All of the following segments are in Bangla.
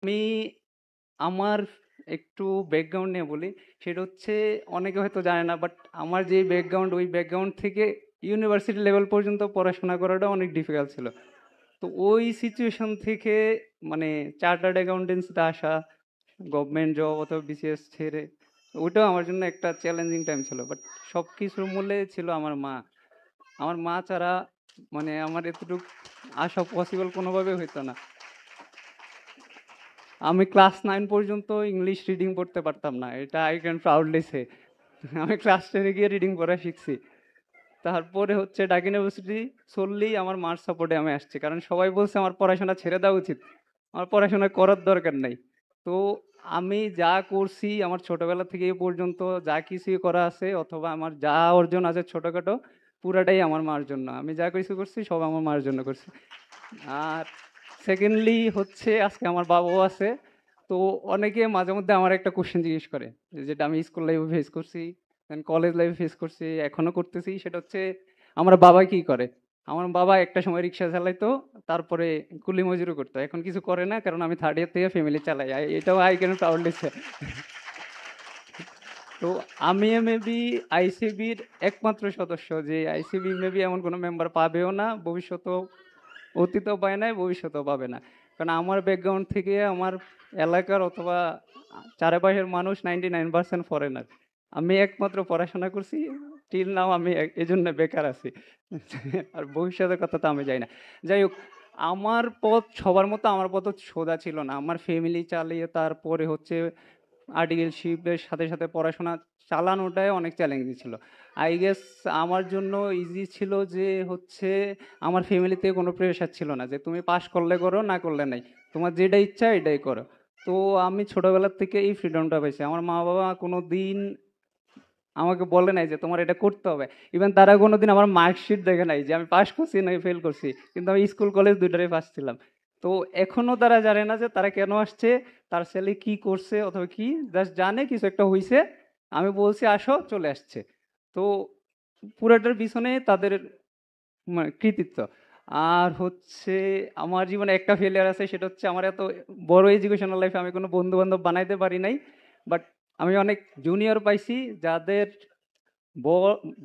আমি আমার একটু ব্যাকগ্রাউন্ড নিয়ে বলি। সেটা হচ্ছে অনেকে হয়তো জানে না, বাট আমার যে ব্যাকগ্রাউন্ড, ওই ব্যাকগ্রাউন্ড থেকে ইউনিভার্সিটি লেভেল পর্যন্ত পড়াশোনা করাটা অনেক ডিফিকাল্ট ছিল। তো ওই সিচুয়েশন থেকে মানে চার্টার্ড অ্যাকাউন্টেন্সিতে আসা, গভর্নমেন্ট জব অথবা বিসিএস ছেড়ে, ওইটাও আমার জন্য একটা চ্যালেঞ্জিং টাইম ছিল। বাট সব কিছুর মূলে ছিল আমার মা। আমার মা ছাড়া মানে আমার এতটুকু আসা পসিবল কোনোভাবে হইতো না। আমি ক্লাস 9 পর্যন্ত ইংলিশ রিডিং পড়তে পারতাম না, এটা আই ক্যান প্রাউডলি সে। আমি ক্লাস 10-এ গিয়ে রিডিং পড়া শিখছি। তারপরে হচ্ছে ঢাকা ইউনিভার্সিটি solely আমার মার সাপোর্টে আমি আসছি, কারণ সবাই বলছে আমার পড়াশোনা ছেড়ে দেওয়া উচিত, আমার পড়াশোনা করার দরকার নাই। তো আমি যা করছি আমার ছোটবেলা থেকে এই পর্যন্ত, যা কিছুই করা আছে অথবা আমার যা অর্জন আছে ছোটখাটো, পুরাটাই আমার মার জন্য। আমি যা কিছু করছি সব আমার মার জন্য করছি। আর সেকেন্ডলি হচ্ছে আজকে আমার বাবাও আছে। তো অনেকে মাঝে মধ্যে আমার একটা কোশ্চেন জিজ্ঞেস করে, যেটা আমি স্কুল লাইফে ফেস করছি, কলেজ লাইফে ফেস করছি, এখনো করতেছি। সেটা হচ্ছে আমার বাবা কি করে। আমার বাবা একটা সময় রিক্সা চালাইতো, তারপরে কুলি মজুরি করতো, এখন কিছু করে না, কারণ আমি থার্ড ইয়ার থেকে ফ্যামিলি চালাই। এটাও আই ক্যান প্রাউডলি সে। তো আমি মেবি আইসিবির একমাত্র সদস্য, যে আইসিবি মেবি এমন কোনো মেম্বার পাবেও না, ভবিষ্যতেও, অতীতও পায় নাই, ভবিষ্যতেও পাবে না। কারণ আমার ব্যাকগ্রাউন্ড থেকে আমার এলাকার অথবা চারপাশের মানুষ 99% ফরেনার। আমি একমাত্র পড়াশোনা করছি, টিল নাও আমি এজন্য বেকার আছি। আর ভবিষ্যতের কথা তো আমি জানি না। যাই হোক, আমার পথ সবার মতো আমার পথ সোজা ছিল না। আমার ফ্যামিলি চালিয়ে তারপরে হচ্ছে আর্টিকেলশিপের সাথে সাথে পড়াশোনা চালানোটাই অনেক চ্যালেঞ্জিং ছিল। আই গেস আমার জন্য ইজি ছিল যে হচ্ছে আমার ফ্যামিলিতে কোনো প্রেশার ছিল না যে তুমি পাস করলে করো, না করলে নাই, তোমার যেটা ইচ্ছা এটাই করো। তো আমি ছোটবেলার থেকে এই ফ্রিডমটা পাইছি। আমার মা বাবা কোনো দিন আমাকে বলে নাই যে তোমার এটা করতে হবে। ইভেন তারা কোনোদিন আমার মার্কশিট দেখে নাই যে আমি পাস করছি নাকি ফেল করছি, কিন্তু আমি স্কুল কলেজ দুইটারই পাস ছিলাম। তো এখনো তারা জানে না যে তারা কেন আসছে, তার ছেলে কি করছে অথবা কি, জাস্ট জানে কিছু একটা হইছে, আমি বলছি আসো, চলে আসছে। তো পুরোটার পিছনে তাদের কৃতিত্ব। আর হচ্ছে আমার জীবনে একটা ফেলিয়ার আছে, সেটা হচ্ছে আমার এত বড় এডুকেশনাল লাইফে আমি কোনো বন্ধু বান্ধব বানাইতে পারি নাই। বাট আমি অনেক জুনিয়র পাইছি যাদের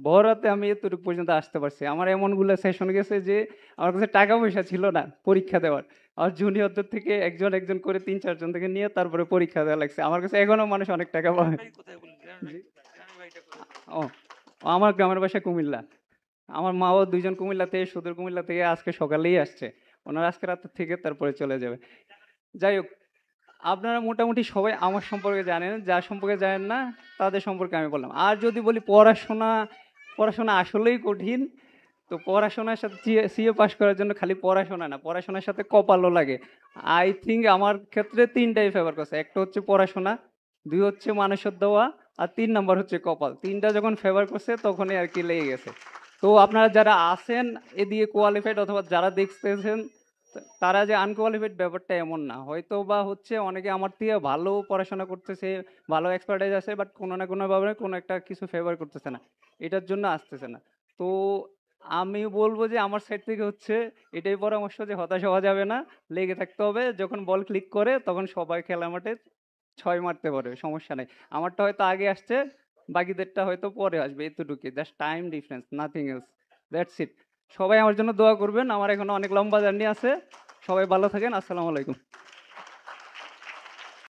বড়াতে আমি এতটুকু পর্যন্ত আসতে পারছি। আমার এমনগুলো সেশন গেছে যে আমার কাছে টাকা পয়সা ছিল না পরীক্ষা দেওয়ার, আর জুনিয়রদের থেকে একজন একজন করে 3-4 জন থেকে নিয়ে তারপরে পরীক্ষা দেওয়া লাগছে। আমার কাছে এখনো মানুষ অনেক টাকা পায়। জি। ও, আমার গ্রামের বাসা কুমিল্লা। আমার মাও 2 জন কুমিল্লা থেকে, সুদূর কুমিল্লা থেকে আজকে সকালেই আসছে। ওনারা আজকে রাত থেকে তারপরে চলে যাবে। যাই হোক, আপনারা মোটামুটি সবাই আমার সম্পর্কে জানেন, যার সম্পর্কে জানেন না তাদের সম্পর্কে আমি বললাম। আর যদি বলি পড়াশোনা, পড়াশোনা আসলেই কঠিন। তো পড়াশোনার সাথে সিএ পাস করার জন্য খালি পড়াশোনা না, পড়াশোনার সাথে কপালও লাগে। আই থিঙ্ক আমার ক্ষেত্রে তিনটাই ফেভার করছে। একটা হচ্ছে পড়াশোনা, দুই হচ্ছে মানুষের দেওয়া, আর 3 নাম্বার হচ্ছে কপাল। তিনটা যখন ফেভার করছে তখনই আর কি লেগে গেছে। তো আপনারা যারা আছেন এদিকে কোয়ালিফাইড অথবা যারা দেখতেছেন, তারা যে আনকোয়ালিফাইড ব্যাপারটা এমন না। হয়তো বা হচ্ছে অনেকে আমার থেকে ভালো পড়াশোনা করতেছে, ভালো এক্সপার্টাইজ আছে, বাট কোনো না কোনো ভাবে কোনো একটা কিছু ফেভার করতেছে না, এটার জন্য আসতেছে না। তো আমি বলবো যে আমার সাইড থেকে হচ্ছে এটাই পরামর্শ যে হতাশ হওয়া যাবে না, লেগে থাকতে হবে। যখন বল ক্লিক করে তখন সবাই খেলা মাঠে 6 মারতে পারে, সমস্যা নেই। আমারটা হয়তো আগে আসছে, বাকিদেরটা হয়তো পরে আসবে, এতটুকুই, just time difference, nothing else. That's it. সবাই আমার জন্য দোয়া করবেন, আমার এখনো অনেক লম্বা জার্নি আছে। সবাই ভালো থাকেন, আসসালামু আলাইকুম।